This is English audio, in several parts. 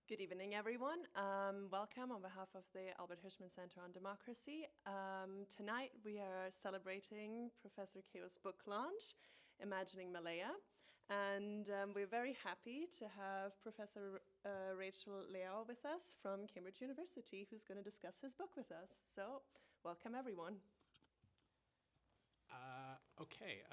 Good evening, everyone. Welcome on behalf of the Albert Hirschman Center on Democracy. Tonight we are celebrating Professor Keo's book launch, Imagining Malaya. And we're very happy to have Professor Rachel Leow with us from Cambridge University, who's going to discuss his book with us. So welcome, everyone. Okay.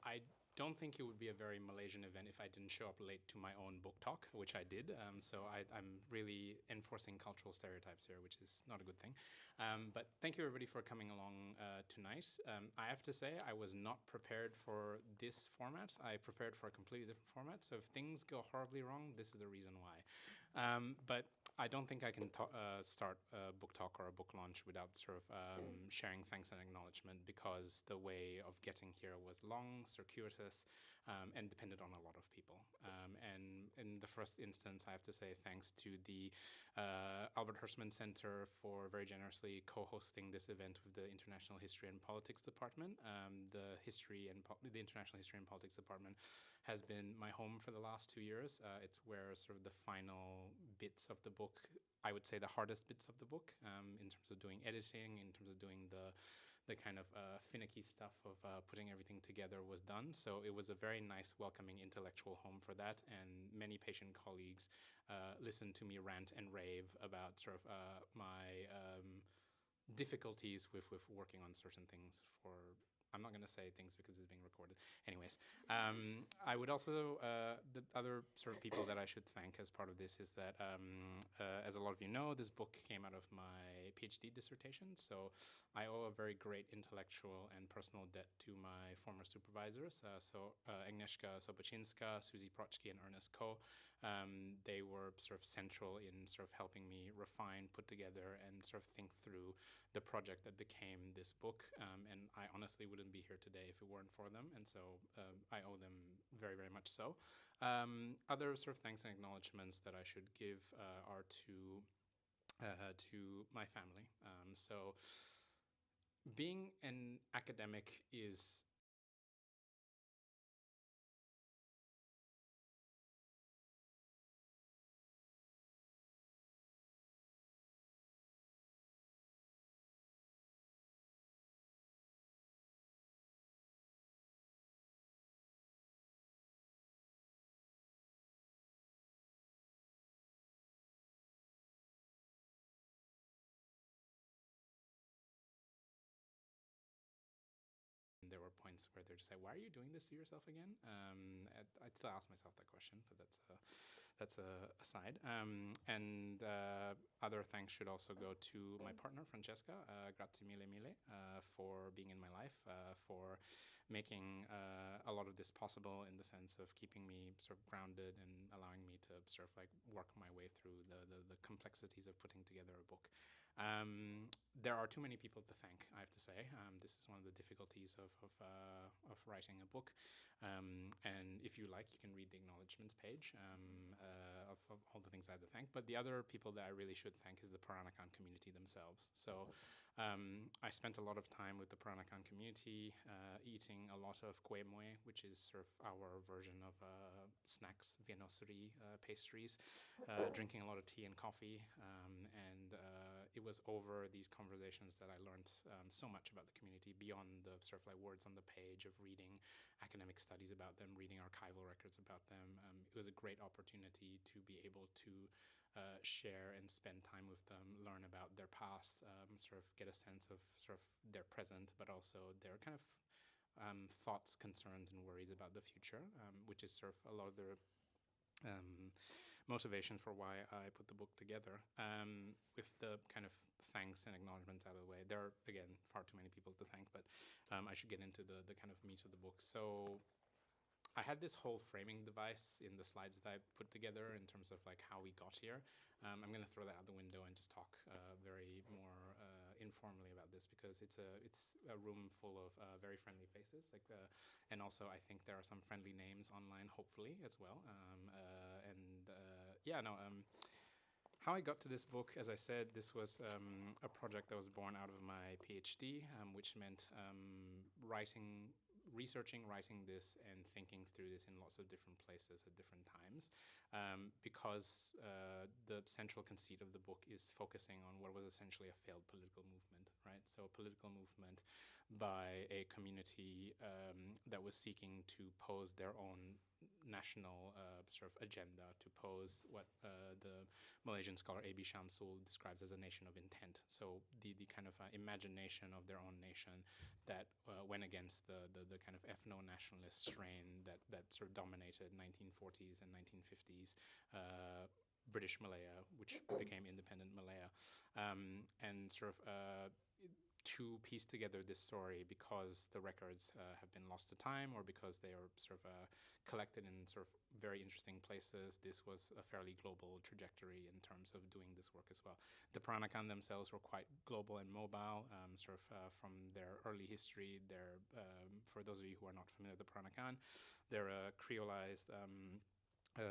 I don't think it would be a very Malaysian event if I didn't show up late to my own book talk, which I did. So I'm really enforcing cultural stereotypes here, which is not a good thing. But thank you, everybody, for coming along tonight. I have to say, I was not prepared for this format. I prepared for a completely different format. So if things go horribly wrong, this is the reason why. But I don't think I can start a book talk or a book launch without sort of sharing thanks and acknowledgement, because the way of getting here was long, circuitous, and depended on a lot of people. And in the first instance, I have to say thanks to the Albert Hirschman Center for very generously co-hosting this event with the International History and Politics Department. The International History and Politics Department has been my home for the last 2 years. It's where sort of the final bits of the book, I would say the hardest bits of the book, in terms of doing editing, in terms of doing the kind of finicky stuff of putting everything together, was done. So it was a very nice, welcoming intellectual home for that. And many patient colleagues listened to me rant and rave about sort of my difficulties with working on certain things for... I'm not going to say things because it's being recorded. Anyways, I would also, the other sort of people that I should thank as part of this is that, as a lot of you know, this book came out of my PhD dissertation. So I owe a very great intellectual and personal debt to my former supervisors. Agnieszka Sobocinska, Susie Prochki, and Ernest Ko. They were sort of central in sort of helping me refine, put together, and sort of think through the project that became this book. And I honestly wouldn't be here today if it weren't for them, and so I owe them very, very much so. Other sort of thanks and acknowledgements that I should give are to my family. So being an academic is... There were points where they're just like, "Why are you doing this to yourself again?" I still ask myself that question, but that's a aside. Other thanks should also go to my partner, Francesca. Grazie mille mille for being in my life, for making a lot of this possible, in the sense of keeping me sort of grounded and allowing me to sort of like work my way through the complexities of putting together a book. There are too many people to thank, I have to say. This is one of the difficulties of writing a book. And if you like, you can read the acknowledgements page of all the things I have to thank. But the other people that I really should thank is the Peranakan community themselves. So I spent a lot of time with the Peranakan community, eating a lot of kue moe, which is sort of our version of snacks, viennoserie pastries, drinking a lot of tea and coffee. It was over these conversations that I learned so much about the community, beyond the sort of like words on the page of reading academic studies about them, reading archival records about them. It was a great opportunity to be able to share and spend time with them, learn about their past, sort of get a sense of sort of their present, but also their kind of thoughts, concerns, and worries about the future, which is sort of a lot of their motivation for why I put the book together. With the kind of thanks and acknowledgements out of the way, there are, again, far too many people to thank, but I should get into the kind of meat of the book. So I had this whole framing device in the slides that I put together in terms of like how we got here. I'm going to throw that out the window and just talk very more informally about this, because it's a room full of very friendly faces, and also I think there are some friendly names online, hopefully, as well. How I got to this book, as I said, this was a project that was born out of my PhD, which meant researching, writing this, and thinking through this in lots of different places at different times, because the central conceit of the book is focusing on what was essentially a failed political movement, right? So a political movement by a community that was seeking to pose their own national sort of agenda, to pose what the Malaysian scholar A.B. Shamsul describes as a nation of intent. So the kind of imagination of their own nation that went against the kind of ethno-nationalist strain that sort of dominated 1940s and 1950s British Malaya, which became independent Malaya, and sort of to piece together this story, because the records have been lost to time, or because they are sort of collected in sort of very interesting places. This was a fairly global trajectory in terms of doing this work as well. The Peranakan themselves were quite global and mobile, sort of from their early history. They're, for those of you who are not familiar with the Peranakan, they're a creolized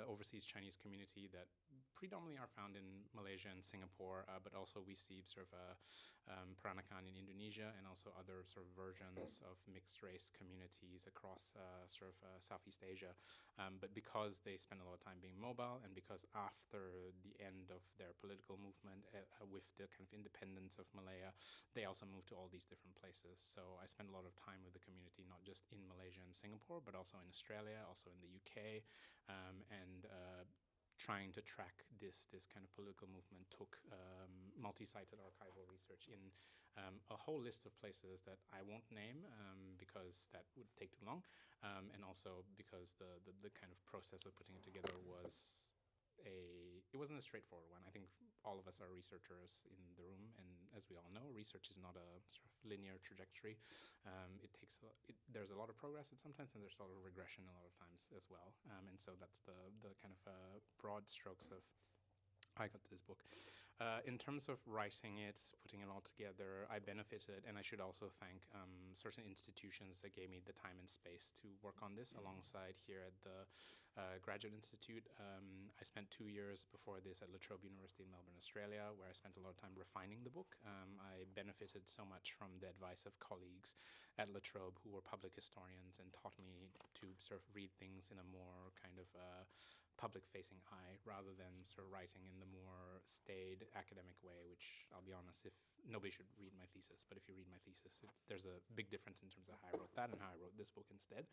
overseas Chinese community that predominantly are found in Malaysia and Singapore, but also we see sort of Peranakan in Indonesia, and also other sort of versions of mixed race communities across sort of Southeast Asia. But because they spend a lot of time being mobile, and because after the end of their political movement with the kind of independence of Malaya, they also moved to all these different places. So I spent a lot of time with the community, not just in Malaysia and Singapore, but also in Australia, also in the UK, and trying to track this kind of political movement took multi-sited archival research in a whole list of places that I won't name because that would take too long, and also because the kind of process of putting it together was it wasn't a straightforward one. I think all of us are researchers in the room, and as we all know, research is not a sort of linear trajectory. There's a lot of progress sometimes, and there's a lot of regression a lot of times as well. And so that's the kind of broad strokes of how I got to this book. In terms of writing it, putting it all together, I benefited, and I should also thank certain institutions that gave me the time and space to work on this alongside here at the Graduate Institute. I spent 2 years before this at La Trobe University in Melbourne, Australia, where I spent a lot of time refining the book. I benefited so much from the advice of colleagues at La Trobe who were public historians and taught me to sort of read things in a more kind of public-facing eye, rather than sort of writing in the more staid academic way, which I'll be honest, if nobody should read my thesis, but if you read my thesis, there's a big difference in terms of how I wrote that and how I wrote this book instead.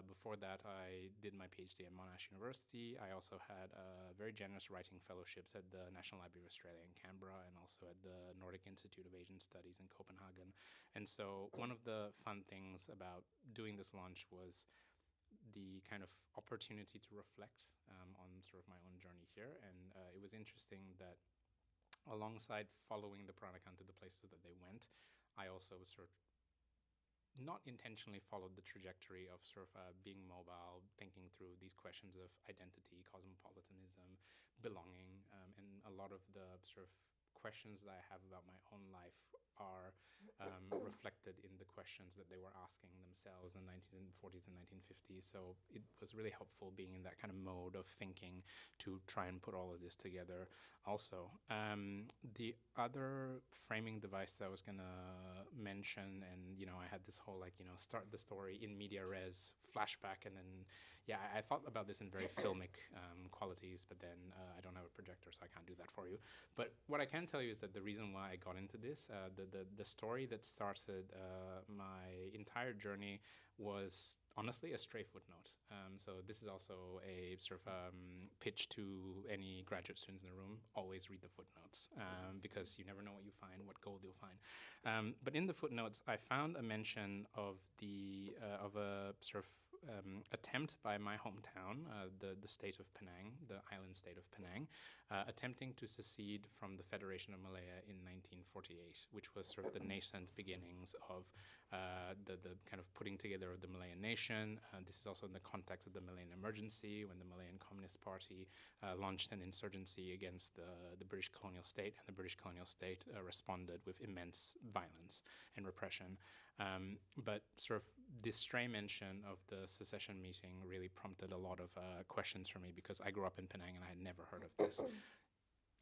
Before that, I did my PhD at Monash University. I also had very generous writing fellowships at the National Library of Australia in Canberra, and also at the Nordic Institute of Asian Studies in Copenhagen. And so one of the fun things about doing this launch was the kind of opportunity to reflect on sort of my own journey here. And it was interesting that alongside following the Peranakan to the places that they went, I also sort of not intentionally followed the trajectory of sort of being mobile, thinking through these questions of identity, cosmopolitanism, belonging, and a lot of the sort of questions that I have about my own life are reflected in the questions that they were asking themselves in the 1940s and 1950s. So it was really helpful being in that kind of mode of thinking to try and put all of this together. Also, the other framing device that I was going to mention, and I had this whole start the story in media res, flashback, and then I thought about this in very filmic qualities, but then I don't have a projector, so I can't do that for you. But what I can tell you is that the reason why I got into this, the story that started my entire journey, was honestly a stray footnote. So this is also a sort of pitch to any graduate students in the room: always read the footnotes, because you never know what you find, what gold you'll find. But in the footnotes, I found a mention of of a sort of attempt by my hometown, the state of Penang, the island state of Penang, attempting to secede from the Federation of Malaya in 1948, which was sort of the nascent beginnings of the kind of putting together of the Malayan nation. This is also in the context of the Malayan emergency, when the Malayan Communist Party launched an insurgency against the British colonial state, and the British colonial state responded with immense violence and repression. But sort of this stray mention of the secession meeting really prompted a lot of questions for me, because I grew up in Penang and I had never heard of this.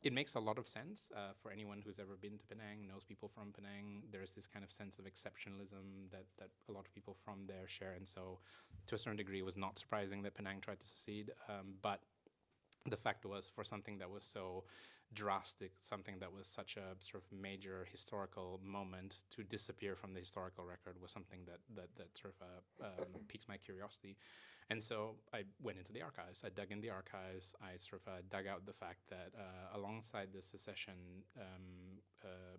it makes a lot of sense for anyone who's ever been to Penang, knows people from Penang. There's this kind of sense of exceptionalism that a lot of people from there share. And so to a certain degree, it was not surprising that Penang tried to secede. But the fact was, for something that was so drastic, something that was such a sort of major historical moment, to disappear from the historical record was something that sort of piqued my curiosity. And so I went into the archives. I dug in the archives. I sort of dug out the fact that alongside the secession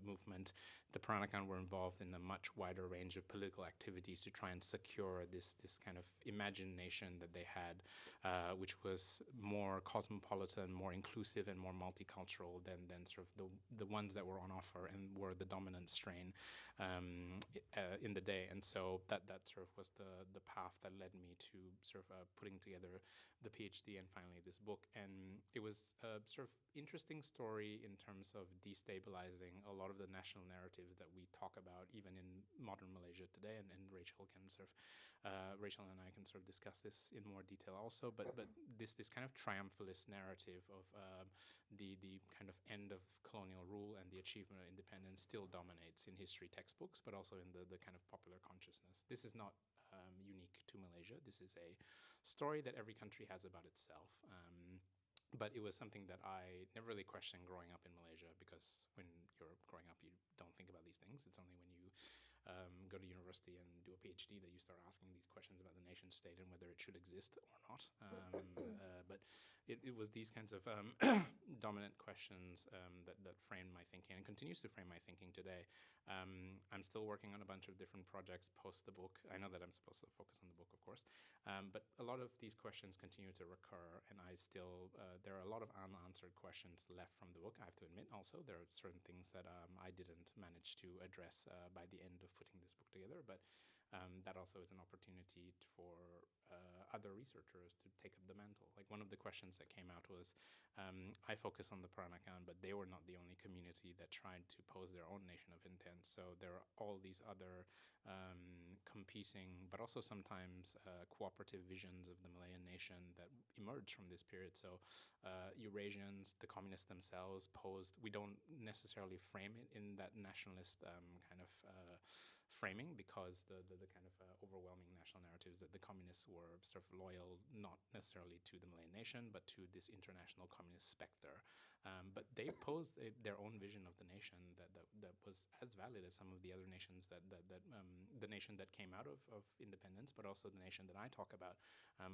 movement, the Peranakan were involved in a much wider range of political activities to try and secure this kind of imagined nation that they had, which was more cosmopolitan, more inclusive, and more multicultural than sort of the ones that were on offer and were the dominant strain in the day. And so that sort of was the path that led me to sort of putting together the PhD and finally this book. And it was a sort of interesting story in terms of destabilizing a lot of the national narratives that we talk about even in modern Malaysia today. And Rachel can sort of Rachel and I can sort of discuss this in more detail also. But this kind of triumphalist narrative of the kind of end of colonial rule and the achievement of independence still dominates in history textbooks, but also in the kind of popular consciousness. This is not unique to Malaysia. This is a story that every country has about itself. But it was something that I never really questioned growing up in Malaysia, because when you're growing up, you don't think about these things. It's only when you go to university and do a PhD that you start asking these questions about the nation state and whether it should exist or not. But it was these kinds of dominant questions that framed my thinking and continues to frame my thinking today. I'm still working on a bunch of different projects post the book. I know that I'm supposed to focus on the book, of course, but a lot of these questions continue to recur, and I still, there are a lot of unanswered questions left from the book, I have to admit. Also, there are certain things that I didn't manage to address by the end of putting this book together, but that also is an opportunity for other researchers to take up the mantle. Like, one of the questions that came out was, I focus on the Peranakan, but they were not the only community that tried to pose their own nation of intent. So there are all these other competing, but also sometimes cooperative visions of the Malayan nation that emerged from this period. So Eurasians, the communists themselves posed, we don't necessarily frame it in that nationalist kind of framing, because the kind of overwhelming national narratives that the communists were sort of loyal, not necessarily to the Malayan nation, but to this international communist specter. But they posed their own vision of the nation that was as valid as some of the other nations the nation that came out of independence, but also the nation that I talk about.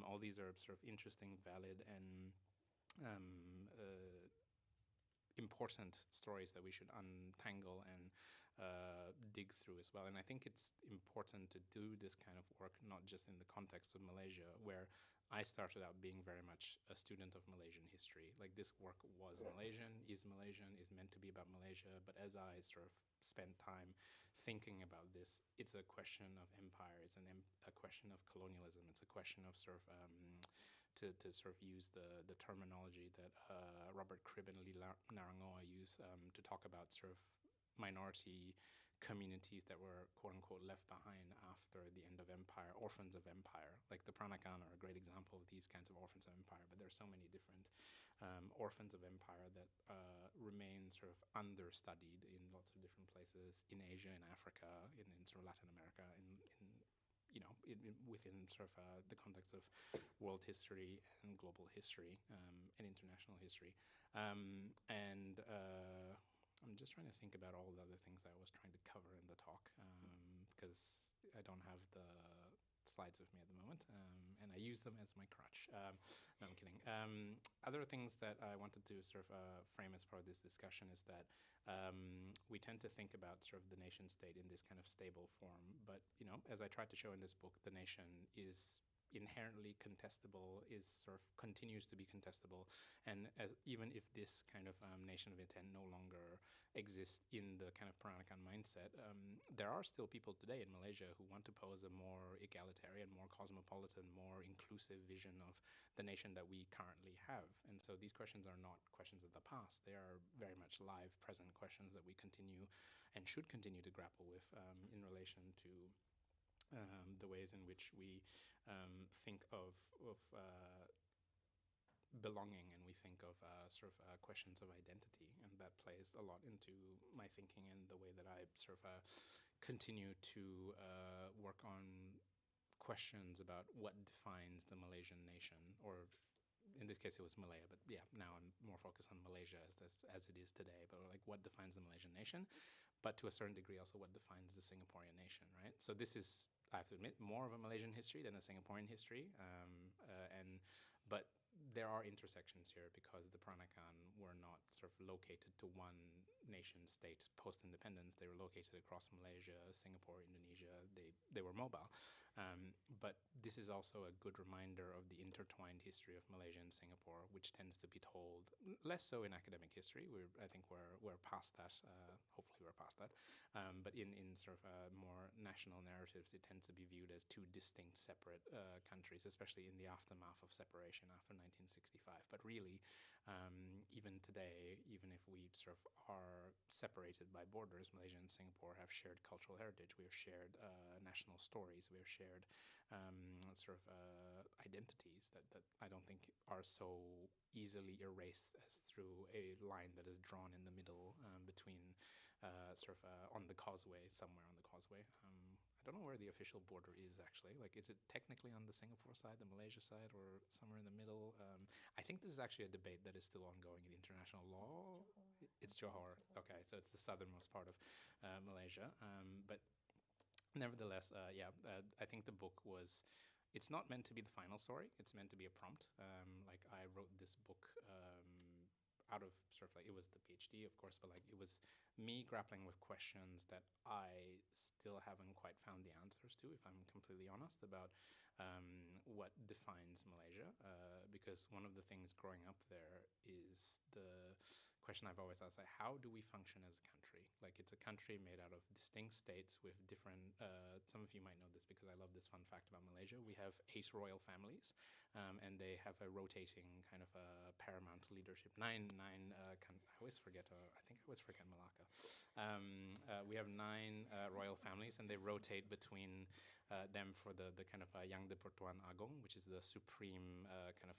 All these are sort of interesting, valid, and important stories that we should untangle and dig through as well. And I think it's important to do this kind of work not just in the context of Malaysia, where I started out being very much a student of Malaysian history. Like, this work was Malaysian, is meant to be about Malaysia, but as I sort of spent time thinking about this, it's a question of empire, it's a question of colonialism, it's a question of sort of to sort of use the terminology that Robert Cribb and Leow use to talk about sort of minority communities that were quote-unquote left behind after the end of empire, orphans of empire. Like, the Peranakan are a great example of these kinds of orphans of empire, but there are so many different orphans of empire that remain sort of understudied in lots of different places in Asia, in Africa, in sort of Latin America, within sort of the context of world history and global history and international history. I'm just trying to think about all the other things I was trying to cover in the talk, because I don't have the slides with me at the moment, and I use them as my crutch. No, I'm kidding. Other things that I wanted to sort of frame as part of this discussion is that we tend to think about sort of the nation state in this kind of stable form, but, as I tried to show in this book, the nation is inherently contestable, continues to be contestable, and even if this kind of nation of intent no longer exists in the kind of Peranakan mindset, there are still people today in Malaysia who want to pose a more egalitarian, more cosmopolitan, more inclusive vision of the nation that we currently have. And so these questions are not questions of the past. They are very much live, present questions that we continue and should continue to grapple with in relation to the ways in which we think of belonging, and we think of questions of identity, and that plays a lot into my thinking and the way that I continue to work on questions about what defines the Malaysian nation, or in this case it was Malaya, but yeah, now I'm more focused on Malaysia as it is today, but like what defines the Malaysian nation, but to a certain degree also what defines the Singaporean nation, right? So this is, I have to admit, more of a Malaysian history than a Singaporean history, but there are intersections here because the Peranakan were not located to one nation state post-independence. They were located across Malaysia, Singapore, Indonesia. They were mobile. But this is also a good reminder of the intertwined history of Malaysia and Singapore, which tends to be told less so in academic history. I think we're past that. Hopefully, we're past that. But in more national narratives, it tends to be viewed as two distinct, separate countries, especially in the aftermath of separation after 1965. But really, even today, even if we are separated by borders, Malaysia and Singapore have shared cultural heritage. We have shared national stories. We have shared identities that I don't think are so easily erased as through a line that is drawn in the middle between on the causeway, somewhere on the causeway. I don't know where the official border is actually. Like, is it technically on the Singapore side, the Malaysia side, or somewhere in the middle? I think this is actually a debate that is still ongoing in international law. It's Johor. Okay, so it's the southernmost part of Malaysia. But nevertheless, I think the book was. It's not meant to be the final story. It's meant to be a prompt. Like, I wrote this book out of it was the PhD, of course, but like it was me grappling with questions that I still haven't quite found the answers to, if I'm completely honest, about what defines Malaysia. Because one of the things growing up there is the question I've always asked, like, how do we function as a country? Like, it's a country made out of distinct states with different, some of you might know this because I love this fun fact about Malaysia. We have 8 royal families, and they have a rotating kind of paramount leadership. I always forget, I think I always forget Malacca. We have 9 royal families, and they rotate between them for the kind of Yang de Pertuan Agong, which is the supreme kind of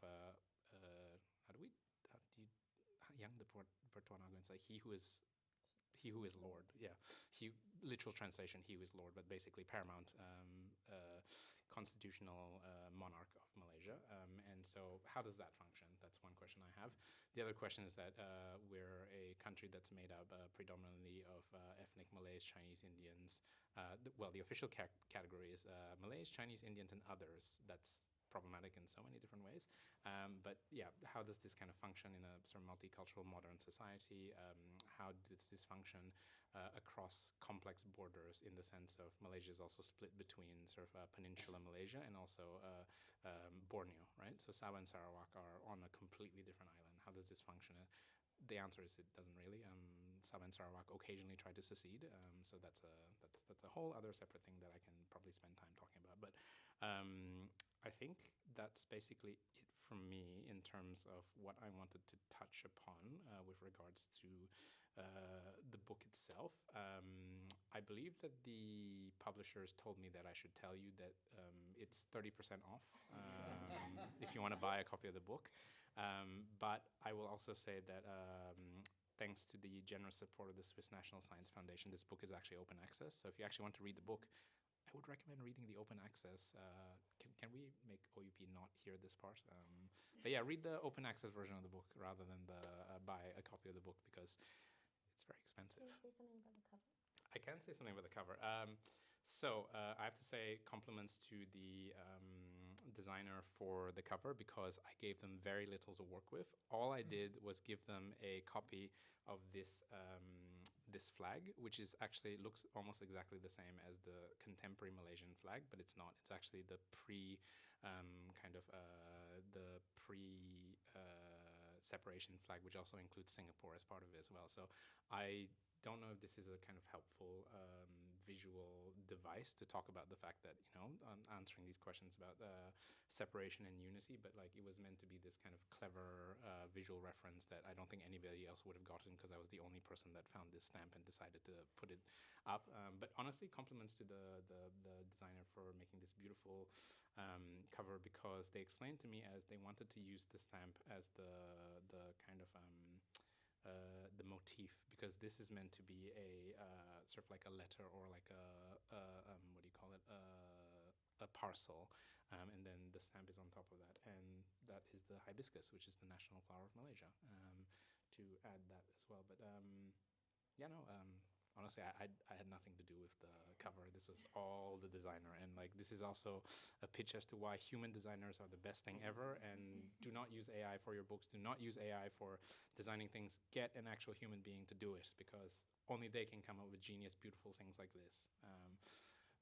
Yang de Pertuan Agong. It's like he who is Lord. Yeah, literal translation, he who is Lord, but basically paramount constitutional monarch of Malaysia. And so how does that function? That's one question I have. The other question is that we're a country that's made up predominantly of ethnic Malays, Chinese, Indians. The official category is Malays, Chinese, Indians, and others. That's problematic in so many different ways. But yeah, how does this kind of function in a multicultural modern society? How does this function across complex borders, in the sense of Malaysia is also split between Peninsula Malaysia and also Borneo, right? So Sabah and Sarawak are on a completely different island. How does this function? The answer is it doesn't really. Sabah and Sarawak occasionally try to secede, so that's a whole other separate thing that I can probably spend time talking about. But I think that's basically it from me in terms of what I wanted to touch upon with regards to the book itself. I believe that the publishers told me that I should tell you that it's 30% off if you want to buy a copy of the book. But I will also say that thanks to the generous support of the Swiss National Science Foundation, this book is actually open access. So if you actually want to read the book, I would recommend reading the open access. Can we make OUP not hear this part? But yeah, read the open access version of the book rather than buy a copy of the book, because it's very expensive. Can you say something about the cover? I can say something about the cover. So I have to say compliments to the designer for the cover, because I gave them very little to work with. All I did was give them a copy of this this flag, which is actually looks almost exactly the same as the contemporary Malaysian flag, but it's not. It's actually the separation flag, which also includes Singapore as part of it as well. So I don't know if this is a kind of helpful visual device to talk about the fact that, answering these questions about separation and unity, but like it was meant to be this kind of clever visual reference that I don't think anybody else would have gotten, because I was the only person that found this stamp and decided to put it up. But honestly, compliments to the designer for making this beautiful cover, because they explained to me as they wanted to use the stamp as the kind of the motif, because this is meant to be a sort of like a letter, or like what do you call it, a parcel, and then the stamp is on top of that, and that is the hibiscus, which is the national flower of Malaysia, to add that as well. But honestly, I had nothing to do with the cover. This was all the designer, and like this is also a pitch as to why human designers are the best thing ever. And do not use AI for your books. Do not use AI for designing things. Get an actual human being to do it, because only they can come up with genius, beautiful things like this.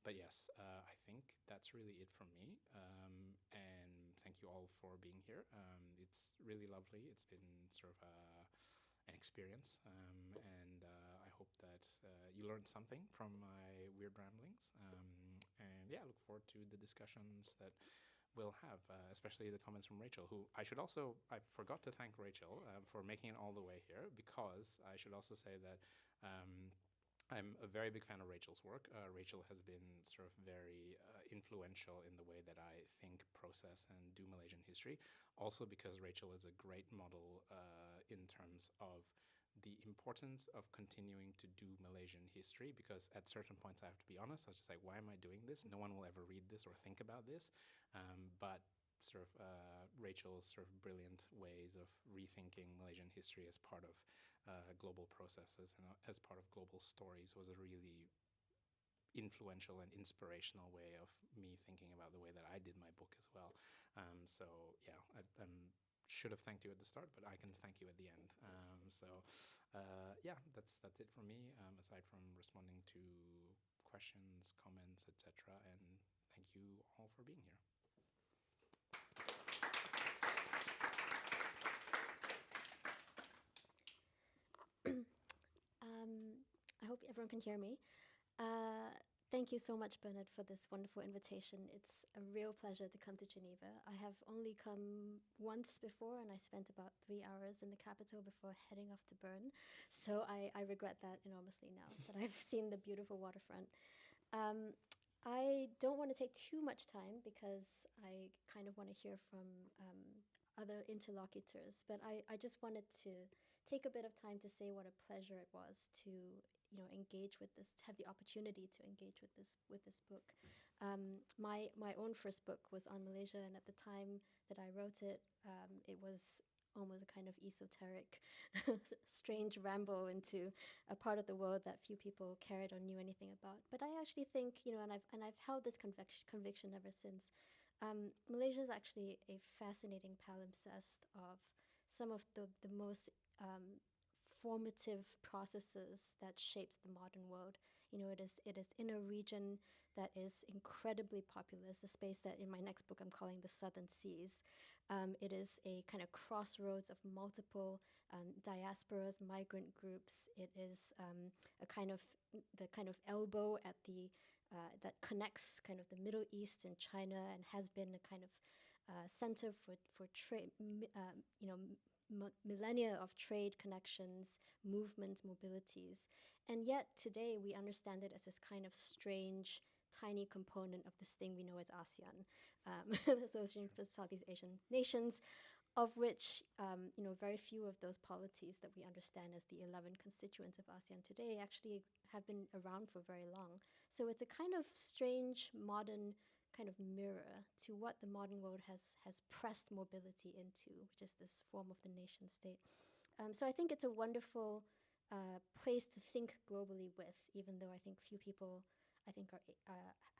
But yes, I think that's really it from me. And thank you all for being here. It's really lovely. It's been sort of an experience, and I hope that you learned something from my weird ramblings. And yeah, I look forward to the discussions that we'll have, especially the comments from Rachel, who I forgot to thank Rachel for making it all the way here, because I should also say that I'm a very big fan of Rachel's work. Rachel has been sort of very influential in the way that I think, process, and do Malaysian history. Also because Rachel is a great model in terms of the importance of continuing to do Malaysian history, because at certain points I have to be honest, I was just like, why am I doing this? No one will ever read this or think about this. But sort of Rachel's sort of brilliant ways of rethinking Malaysian history as part of global processes and as part of global stories was a really influential and inspirational way of me thinking about the way that I did my book as well. So yeah, I should have thanked you at the start, but I can thank you at the end. Yeah, that's it from me, aside from responding to questions, comments, etc. And thank you all for being here. I hope everyone can hear me. Thank you so much, Bernard, for this wonderful invitation. It's a real pleasure to come to Geneva. I have only come once before, and I spent about 3 hours in the capital before heading off to Bern. So I regret that enormously now that I've seen the beautiful waterfront. I don't want to take too much time because I kind of want to hear from other interlocutors, but I just wanted to take a bit of time to say what a pleasure it was to engage with this, to have the opportunity to engage with this book. My own first book was on Malaysia, and at the time that I wrote it, it was almost a kind of esoteric, strange ramble into a part of the world that few people cared or knew anything about. But I actually think, and I've held this conviction ever since. Malaysia is actually a fascinating palimpsest of some of the most formative processes that shaped the modern world. It is in a region that is incredibly populous, a space that in my next book I'm calling the Southern Seas. It is a kind of crossroads of multiple diasporas, migrant groups. It is the kind of elbow at the that connects kind of the Middle East and China, and has been a kind of center for trade, millennia of trade connections, movements, mobilities. And yet today we understand it as this kind of strange, tiny component of this thing we know as ASEAN, the Association for Southeast Asian Nations, of which very few of those polities that we understand as the 11 constituents of ASEAN today actually have been around for very long. So it's a kind of strange modern kind of mirror to what the modern world has pressed mobility into, which is this form of the nation state. So I think it's a wonderful place to think globally with, even though I think few people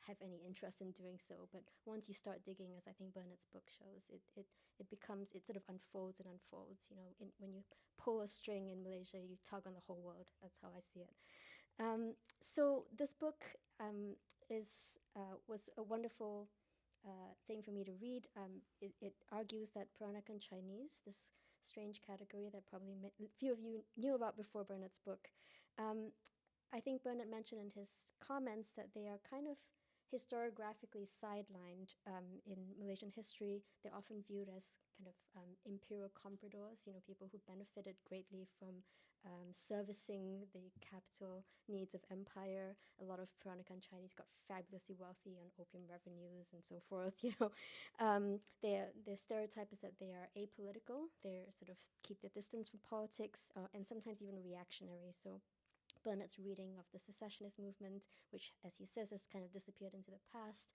have any interest in doing so. But once you start digging, as I think Bernard's book shows, it sort of unfolds and unfolds. When you pull a string in Malaysia, you tug on the whole world. That's how I see it. So this book was a wonderful thing for me to read. It argues that Peranakan Chinese, this strange category that probably few of you knew about before Bernard's book, I think Bernard mentioned in his comments that they are kind of historiographically sidelined in Malaysian history. They're often viewed as kind of imperial compradors, people who benefited greatly from servicing the capital needs of empire. A lot of Peranakan Chinese got fabulously wealthy on opium revenues and so forth. Their stereotype is that they are apolitical. They sort of keep their distance from politics and sometimes even reactionary. So Bernard's reading of the secessionist movement, which, as he says, has kind of disappeared into the past,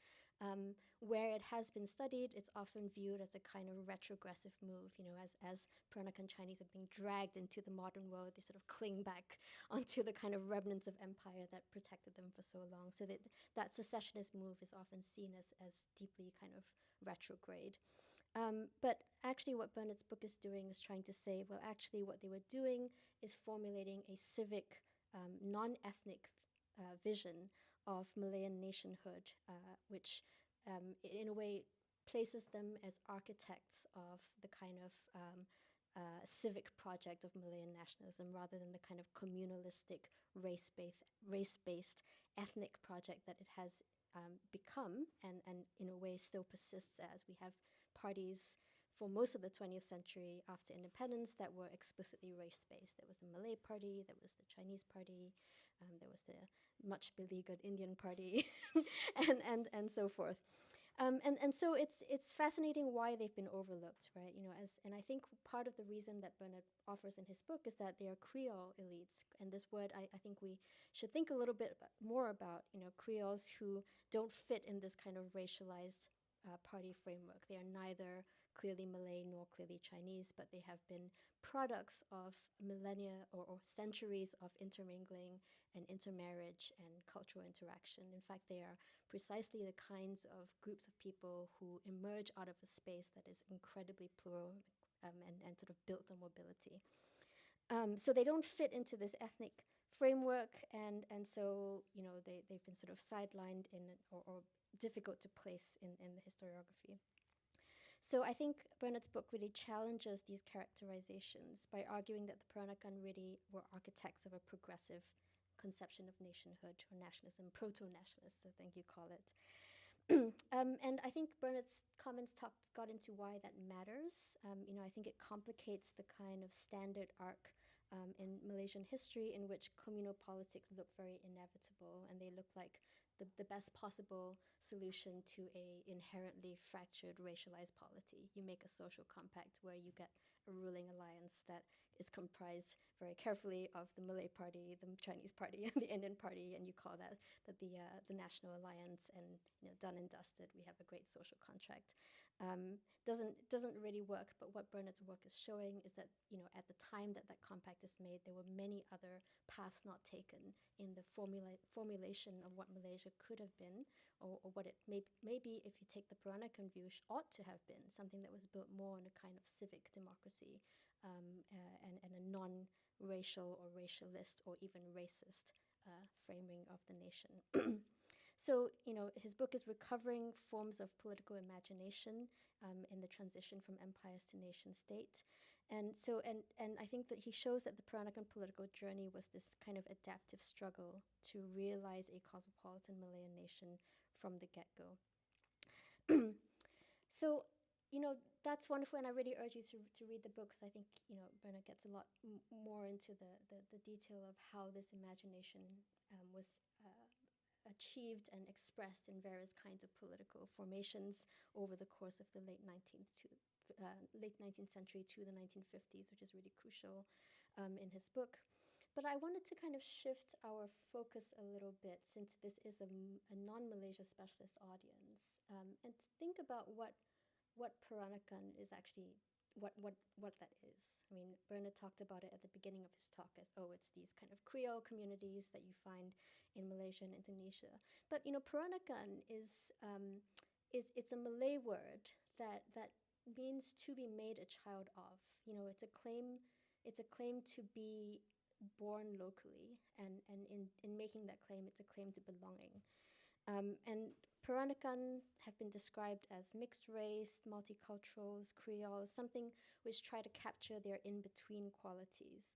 where it has been studied, it's often viewed as a kind of retrogressive move. As Peranakan Chinese are being dragged into the modern world, they sort of cling back onto the kind of remnants of empire that protected them for so long. So that secessionist move is often seen as deeply kind of retrograde. But actually what Bernard's book is doing is trying to say, well, actually what they were doing is formulating a civic non-ethnic vision of Malayan nationhood, which in a way places them as architects of the kind of civic project of Malayan nationalism rather than the kind of communalistic, race-based ethnic project that it has become and in a way still persists as. We have parties for most of the 20th century after independence that were explicitly race-based. There was the Malay Party, there was the Chinese Party, there was the much beleaguered Indian Party, and so forth. And so it's fascinating why they've been overlooked, right? And I think part of the reason that Bernard offers in his book is that they are Creole elites, and this word I think we should think a little bit more about. Creoles who don't fit in this kind of racialized party framework. They are neither clearly Malay nor clearly Chinese, but they have been products of millennia or centuries of intermingling and intermarriage and cultural interaction. In fact, they are precisely the kinds of groups of people who emerge out of a space that is incredibly plural and sort of built on mobility. So they don't fit into this ethnic framework, and so they've been sort of sidelined or difficult to place in the historiography. So I think Bernard's book really challenges these characterizations by arguing that the Peranakan really were architects of a progressive conception of nationhood or nationalism, proto-nationalists, I think you call it. And I think Bernard's comments got into why that matters. I think it complicates the kind of standard arc in Malaysian history in which communal politics look very inevitable, and they look like the best possible solution to a inherently fractured racialized polity. You make a social compact where you get a ruling alliance that is comprised very carefully of the Malay Party, the Chinese Party, and the Indian Party, and you call that the National Alliance, and done and dusted. We have a great social contract. Doesn't really work. But what Bernard's work is showing is that at the time that compact is made, there were many other paths not taken in the formulation of what Malaysia could have been, or what it maybe if you take the Peranakan view ought to have been, something that was built more on a kind of civic democracy and a non-racial or racialist or even racist framing of the nation. So, his book is recovering forms of political imagination in the transition from empires to nation state. And so, and I think that he shows that the Peranakan political journey was this kind of adaptive struggle to realize a cosmopolitan Malayan nation from the get-go. So, that's wonderful, and I really urge you to read the book, because I think, Bernard gets a lot more into the detail of how this imagination was achieved and expressed in various kinds of political formations over the course of the late 19th century to the 1950s, which is really crucial in his book. But I wanted to kind of shift our focus a little bit, since this is a non-Malaysia specialist audience, and to think about what Peranakan is actually, what that is. I mean, Bernard talked about it at the beginning of his talk as, it's these kind of Creole communities that you find in Malaysia and Indonesia. But Peranakan is it's a Malay word that means to be made a child of. It's a claim to be born locally, and in making that claim, it's a claim to belonging. And Peranakan have been described as mixed race, multiculturals, Creoles, something which try to capture their in-between qualities,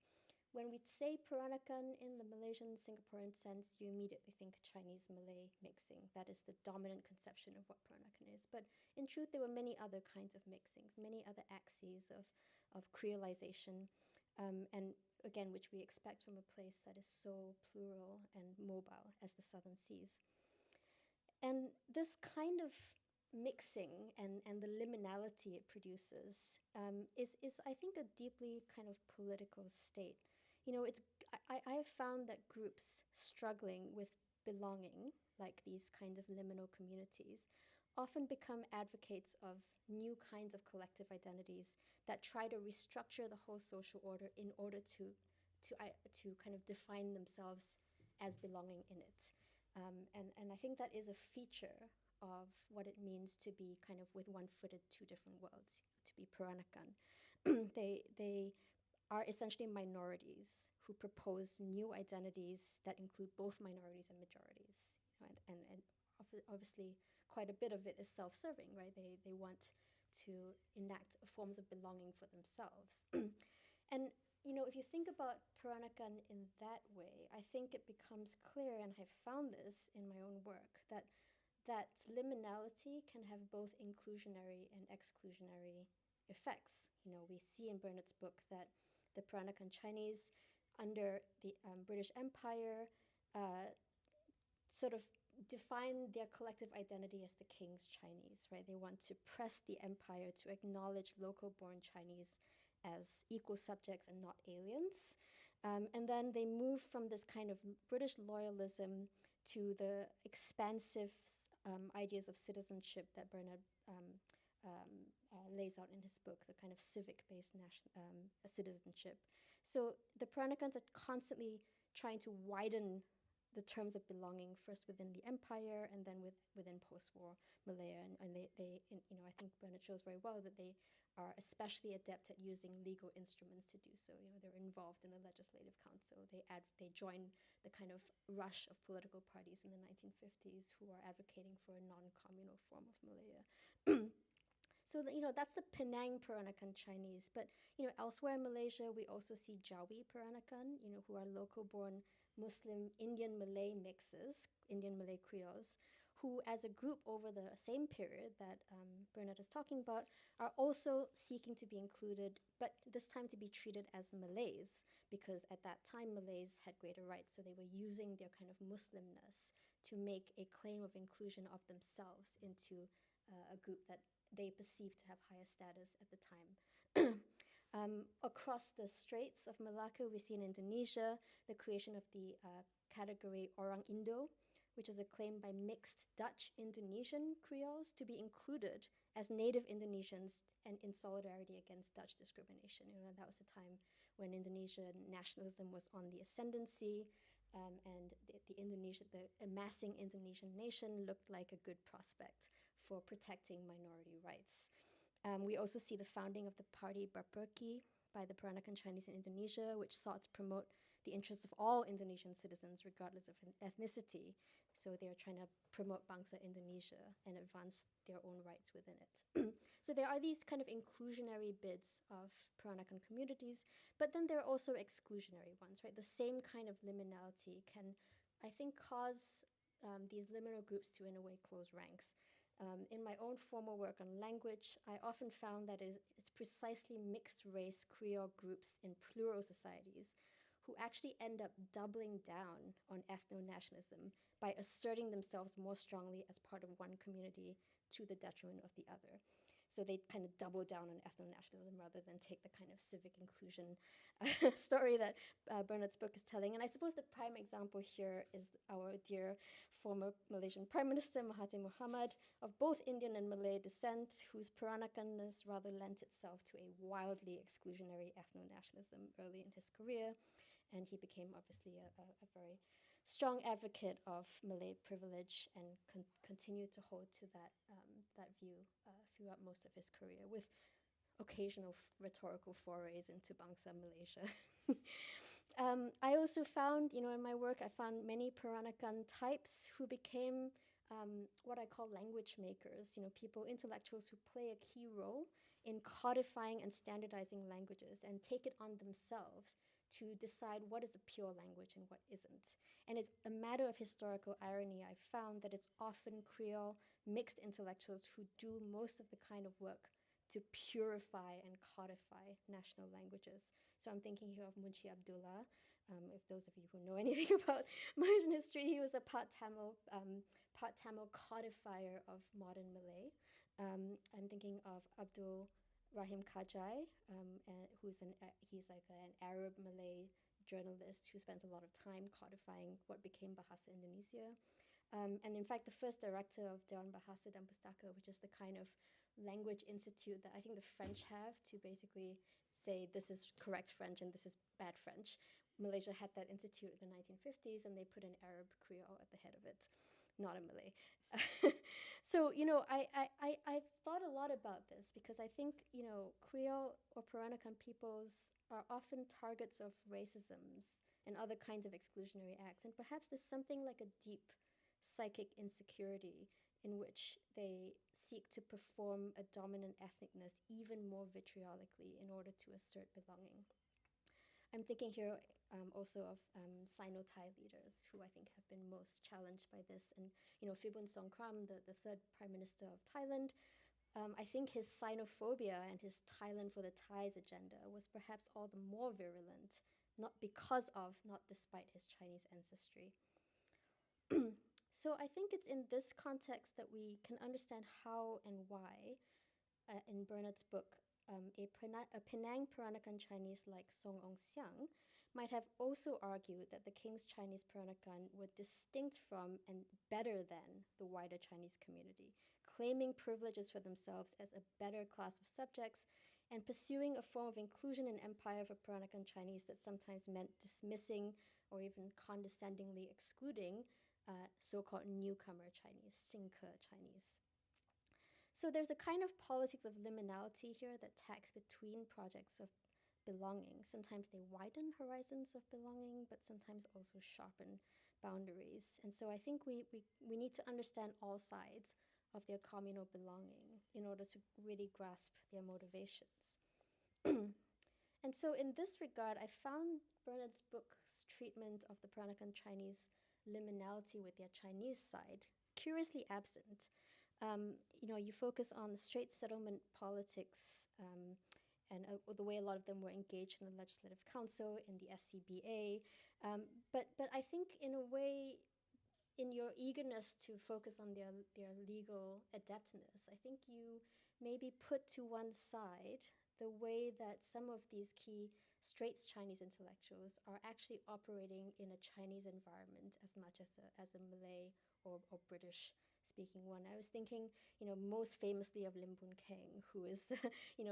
when we say Peranakan in the Malaysian Singaporean sense, you immediately think Chinese Malay mixing. That is the dominant conception of what Peranakan is. But in truth, there were many other kinds of mixings, many other axes of creolization, and again, which we expect from a place that is so plural and mobile as the Southern Seas. And this kind of mixing and the liminality it produces is, I think, a deeply kind of political state. You know, I have found that groups struggling with belonging, like these kinds of liminal communities, often become advocates of new kinds of collective identities that try to restructure the whole social order in order to kind of define themselves as belonging in it. And I think that is a feature of what it means to be kind of with one foot in two different worlds, to be Peranakan. They are essentially minorities who propose new identities that include both minorities and majorities. And obviously, quite a bit of it is self-serving, right? They want to enact forms of belonging for themselves. And you know, if you think about Peranakan in that way, I think it becomes clear, and I've found this in my own work, that liminality can have both inclusionary and exclusionary effects. You know, we see in Bernard's book that the Peranakan Chinese under the British Empire sort of define their collective identity as the King's Chinese, right? They want to press the empire to acknowledge local-born Chinese as equal subjects and not aliens. And then they move from this kind of British loyalism to the expansive ideas of citizenship that Bernard lays out in his book, the kind of civic-based citizenship. So the Peranakans are constantly trying to widen the terms of belonging, first within the empire and then within post-war Malaya. And they you know, I think Bernard shows very well that they are especially adept at using legal instruments to do so. You know, they're involved in the Legislative Council. They join the kind of rush of political parties in the 1950s who are advocating for a non-communal form of Malaya. So you know, that's the Penang Peranakan Chinese. But you know, elsewhere in Malaysia, we also see Jawi Peranakan, you know, who are local-born Muslim Indian Malay mixes, Indian Malay Creoles, who as a group over the same period that Bernard is talking about are also seeking to be included, but this time to be treated as Malays, because at that time Malays had greater rights, so they were using their kind of Muslimness to make a claim of inclusion of themselves into a group that they perceived to have higher status at the time. Across the Straits of Malacca, we see in Indonesia the creation of the category Orang Indo, which is a claim by mixed Dutch-Indonesian Creoles to be included as native Indonesians and in solidarity against Dutch discrimination. You know, that was a time when Indonesian nationalism was on the ascendancy, and the amassing Indonesian nation looked like a good prospect for protecting minority rights. We also see the founding of the party Barperki by the Peranakan Chinese in Indonesia, which sought to promote the interests of all Indonesian citizens, regardless of ethnicity. So they're trying to promote Bangsa Indonesia and advance their own rights within it. So there are these kind of inclusionary bids of Peranakan communities, but then there are also exclusionary ones, right? The same kind of liminality can, I think, cause these liminal groups to, in a way, close ranks. In my own formal work on language, I often found that it's precisely mixed race Creole groups in plural societies who actually end up doubling down on ethno-nationalism by asserting themselves more strongly as part of one community to the detriment of the other. So they kind of double down on ethno-nationalism rather than take the kind of civic inclusion story that Bernard's book is telling. And I suppose the prime example here is our dear former Malaysian Prime Minister Mahathir Mohamad, of both Indian and Malay descent, whose Peranakanness rather lent itself to a wildly exclusionary ethno-nationalism early in his career. And he became obviously a very strong advocate of Malay privilege and continued to hold to that view throughout most of his career, with occasional rhetorical forays into Bangsa Malaysia. I also found, you know, in my work, I found many Peranakan types who became what I call language makers, you know, intellectuals who play a key role in codifying and standardizing languages and take it on themselves to decide what is a pure language and what isn't. And it's a matter of historical irony. I've found that it's often Creole mixed intellectuals who do most of the kind of work to purify and codify national languages. So I'm thinking here of Munshi Abdullah. If those of you who know anything about Malaysian history, he was a part Tamil codifier of modern Malay. I'm thinking of Abdul Rahim Kajai, he's like an Arab Malay journalist who spent a lot of time codifying what became Bahasa Indonesia. And in fact, the first director of Dewan Bahasa dan Pustaka, which is the kind of language institute that I think the French have to basically say this is correct French and this is bad French. Malaysia had that institute in the 1950s, and they put an Arab Creole at the head of it, not a Malay. So, I've thought a lot about this because I think, Creole or Peranakan peoples are often targets of racisms and other kinds of exclusionary acts. And perhaps there's something like a deep psychic insecurity in which they seek to perform a dominant ethnicness even more vitriolically in order to assert belonging. I'm thinking here also of Sino-Thai leaders who I think have been most challenged by this. And, Phibun Songkram, the third prime minister of Thailand, I think his Sinophobia and his Thailand for the Thais agenda was perhaps all the more virulent, not because of, not despite his Chinese ancestry. So I think it's in this context that we can understand how and why, in Bernard's book, a Penang Peranakan Chinese like Song Ong Xiang might have also argued that the King's Chinese Peranakan were distinct from and better than the wider Chinese community, claiming privileges for themselves as a better class of subjects and pursuing a form of inclusion and empire for Peranakan Chinese that sometimes meant dismissing or even condescendingly excluding so-called newcomer Chinese, 新客 Chinese. So there's a kind of politics of liminality here that tacks between projects of belonging. Sometimes they widen horizons of belonging, but sometimes also sharpen boundaries. And so I think we need to understand all sides of their communal belonging in order to really grasp their motivations. And so in this regard, I found Bernard's book's treatment of the Peranakan Chinese liminality with their Chinese side curiously absent. You focus on the straight settlement politics and the way a lot of them were engaged in the Legislative Council, in the SCBA. But I think in a way, in your eagerness to focus on their legal adeptness, I think you maybe put to one side the way that some of these key Straits Chinese intellectuals are actually operating in a Chinese environment as much as a Malay or British speaking one. I was thinking, most famously of Lim Boon Keng, who is the,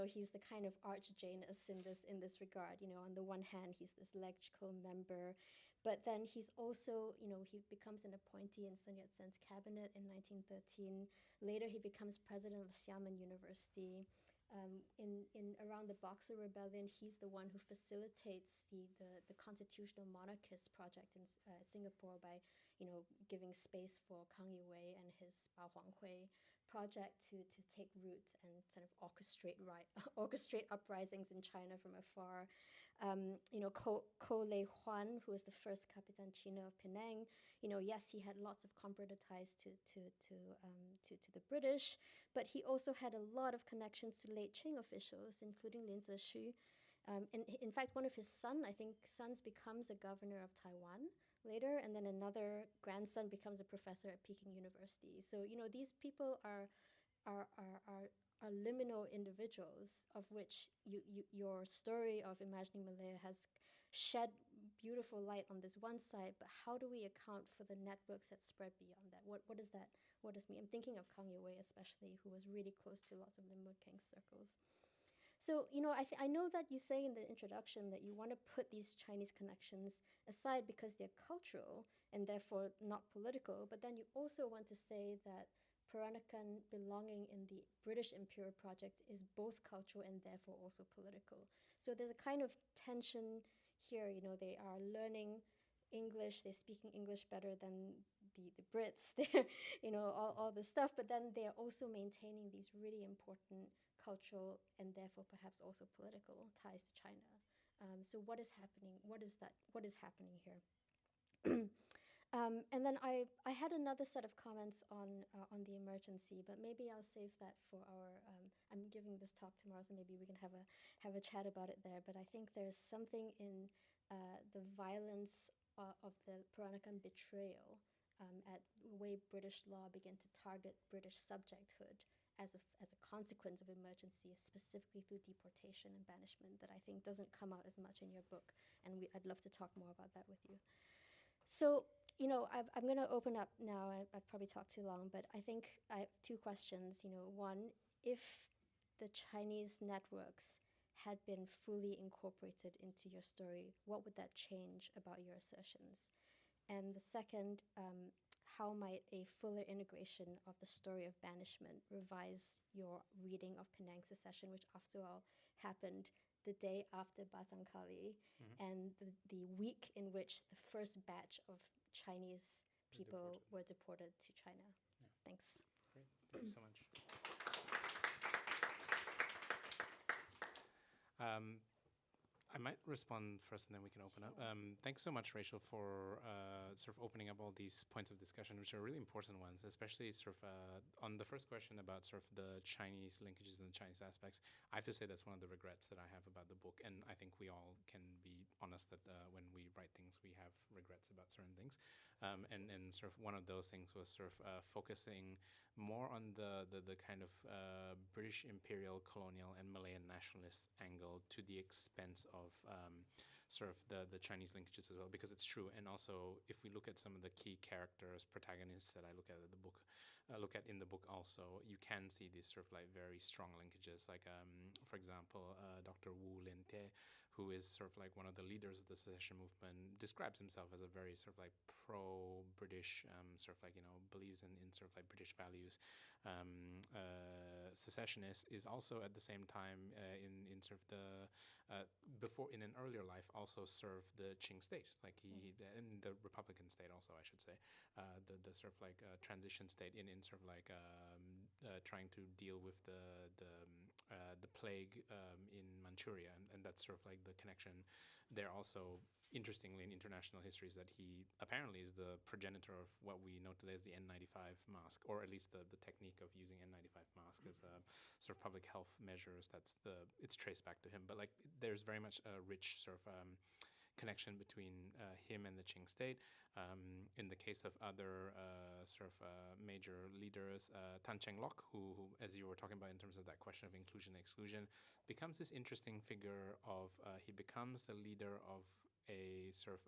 he's the kind of arch Janus in this regard. On the one hand, he's this LegCo member, but then he's also, he becomes an appointee in Sun Yat-sen's cabinet in 1913. Later, he becomes president of Xiamen University. In around the Boxer Rebellion, he's the one who facilitates the constitutional monarchist project in Singapore by, giving space for Kang Yi-wei and his Bao Huanghui project to take root and sort of orchestrate uprisings in China from afar. Ko Lei Huan, who was the first Capitan Chino of Penang, yes, he had lots of comprador ties to the British, but he also had a lot of connections to late Qing officials, including Lin Zexu. And in fact, one of his sons becomes a governor of Taiwan later, and then another grandson becomes a professor at Peking University. So these people are liminal individuals, of which your story of Imagining Malaya has shed beautiful light on this one side, but how do we account for the networks that spread beyond that? What does that mean? I'm thinking of Kang Yi-wei especially, who was really close to lots of Lim Boon Keng circles. So, I know that you say in the introduction that you want to put these Chinese connections aside because they're cultural and therefore not political, but then you also want to say that Peranakan belonging in the British Imperial Project is both cultural and therefore also political. So there's a kind of tension here. They are learning English, they're speaking English better than the Brits, they're, all this stuff, but then they're also maintaining these really important cultural and therefore perhaps also political ties to China. So what is happening? What is that? What is happening here? And then I had another set of comments on the emergency, but maybe I'll save that for our. I'm giving this talk tomorrow, so maybe we can have a chat about it there. But I think there's something in the violence of the Peranakan betrayal at the way British law began to target British subjecthood as a consequence of emergency, specifically through deportation and banishment, that I think doesn't come out as much in your book, and I'd love to talk more about that with you. So, I'm going to open up now. I've probably talked too long, but I think I have two questions. One, if the Chinese networks had been fully incorporated into your story, what would that change about your assertions? And the second, how might a fuller integration of the story of banishment revise your reading of Penang secession, which after all happened the day after Batang Kali, and the week in which the first batch of Chinese people were deported to China? Yeah. Thanks. Great. Thank you so much. I might respond first and then we can open up. Thanks so much, Rachel, for sort of opening up all these points of discussion, which are really important ones, especially sort of on the first question about sort of the Chinese linkages and the Chinese aspects. I have to say that's one of the regrets that I have about the book, and I think we all can be honest that when we write things, we have regrets about certain things. And sort of one of those things was sort of focusing more on the kind of British imperial, colonial, and Malayan nationalist angle to the expense of sort of the Chinese linkages as well, because it's true. And also, if we look at some of the key characters, protagonists that I look at in the book, also, you can see these sort of like very strong linkages. Like, for example, Dr. Wu Lin-te, who is sort of like one of the leaders of the secession movement, describes himself as a very sort of like pro-British, sort of like, believes in sort of like British values. Secessionist is also at the same time in sort of the before, in an earlier life, also served the Qing state, like he in the Republican state also, I should say, the sort of like transition state in sort of like trying to deal with the plague in Manchuria, and that's sort of like the connection there. Also, interestingly, in international history, is that he apparently is the progenitor of what we know today as the N95 mask, or at least the technique of using N95 mask as a sort of public health measures. It's traced back to him. But like, there's very much a rich sort of connection between him and the Qing state. In the case of other sort of major leaders, Tan Cheng Lock, who, as you were talking about in terms of that question of inclusion and exclusion, becomes this interesting figure of, he becomes the leader of a sort of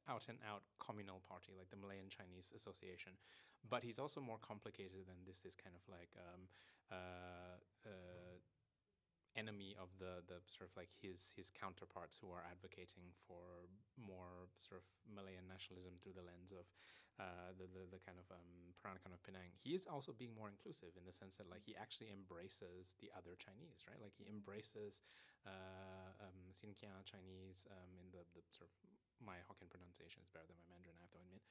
out-and-out communal party, like the Malayan Chinese Association. But he's also more complicated than this kind of like enemy of the sort of like his counterparts who are advocating for more sort of Malayan nationalism through the lens of the kind of Peranakan of Penang. He is also being more inclusive in the sense that like he actually embraces the other Chinese, right? Like he embraces Sinkiang Chinese in the sort of, my Hokkien pronunciation is better than my Mandarin, I have to admit.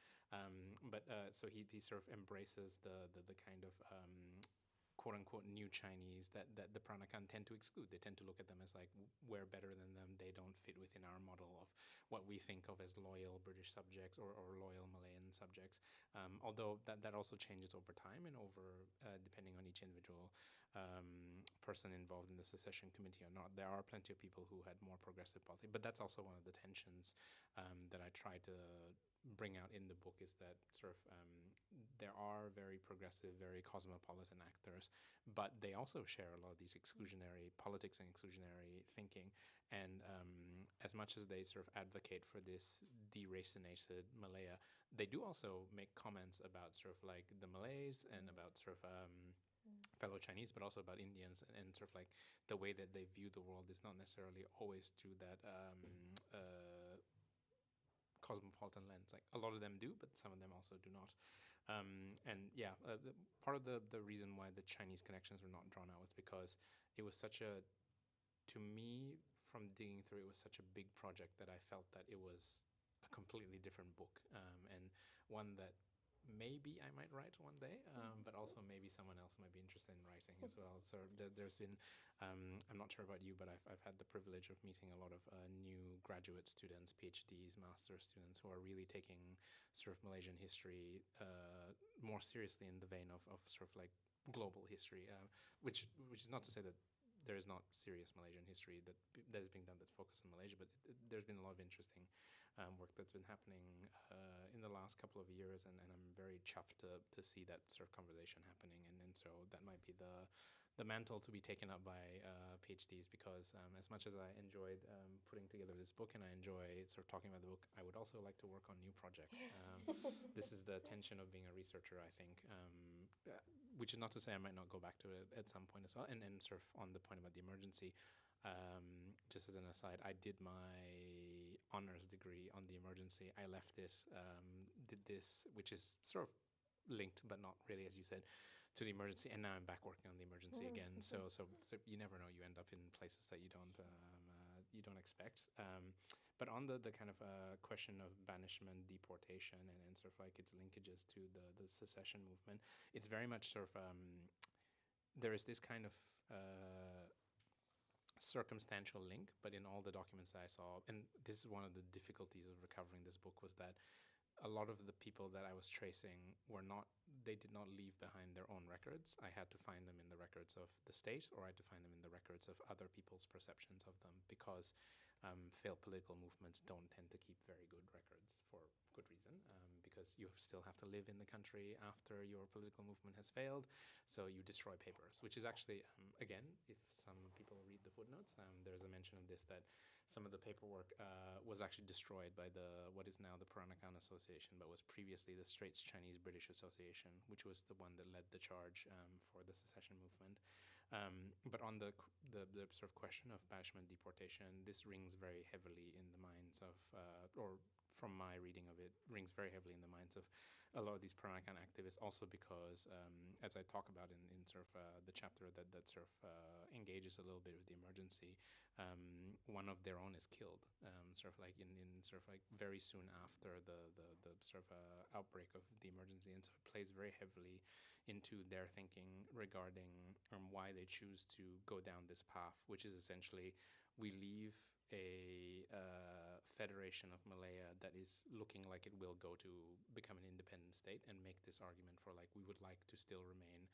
But so he sort of embraces the kind of quote-unquote new Chinese that the Peranakan tend to exclude. They tend to look at them as like, we're better than them. They don't fit within our model of what we think of as loyal British subjects or loyal Malayan subjects. Although that also changes over time and over depending on each individual person involved in the secession committee or not. There are plenty of people who had more progressive politics, but that's also one of the tensions that I try to bring out in the book, is that sort of there are very progressive, very cosmopolitan actors, but they also share a lot of these exclusionary politics and exclusionary thinking. And as much as they sort of advocate for this deracinated Malaya, they do also make comments about sort of like the Malays and about sort of fellow Chinese, but also about Indians, and sort of like the way that they view the world is not necessarily always through that cosmopolitan lens. Like a lot of them do, but some of them also do not. And yeah, part of the reason why the Chinese connections were not drawn out was because it was such a, to me, from digging through, it was such a big project that I felt that it was a completely different book, and one that maybe I might write one day, but also maybe someone else might be interested in writing as well. So there's been, I'm not sure about you, but I've had the privilege of meeting a lot of new graduate students, PhDs, master students, who are really taking sort of Malaysian history more seriously in the vein of sort of like global history, which is not to say that there is not serious Malaysian history that is being done that's focused on Malaysia, but there's been a lot of interesting work that's been happening in the last couple of years, and I'm very chuffed to see that sort of conversation happening, and so that might be the mantle to be taken up by PhDs, because as much as I enjoyed putting together this book and I enjoy sort of talking about the book, I would also like to work on new projects. This is the tension of being a researcher, I think, which is not to say I might not go back to it at some point as well. And sort of on the point about the emergency, just as an aside, I did my honors degree on the emergency. I left it, did this, which is sort of linked, but not really, as you said, to the emergency. And now I'm back working on the emergency again. So you never know. You end up in places that you don't expect. But on the kind of question of banishment, deportation, and sort of like its linkages to the secession movement, it's very much sort of there is this kind of circumstantial link, but in all the documents that I saw, and this is one of the difficulties of recovering this book, was that a lot of the people that I was tracing they did not leave behind their own records. I had to find them in the records of the state, or I had to find them in the records of other people's perceptions of them, because failed political movements don't tend to keep very good records, for good reason, because you still have to live in the country after your political movement has failed, so you destroy papers, which is actually, again, if some people read the footnotes, there's a mention of this, that some of the paperwork was actually destroyed by what is now the Peranakan Association, but was previously the Straits Chinese British Association, which was the one that led the charge for the secession movement. But on the sort of question of banishment, deportation, this rings very heavily in the minds of, or from my reading of it, rings very heavily in the minds of a lot of these Peranakan activists, also because, as I talk about in sort of the chapter that sort of engages a little bit with the emergency, one of their own is killed, sort of like in sort of like very soon after the sort of outbreak of the emergency, and so it plays very heavily into their thinking regarding why they choose to go down this path, which is essentially, we leave a federation of Malaya that is looking like it will go to become an independent state, and make this argument for like, we would like to still remain,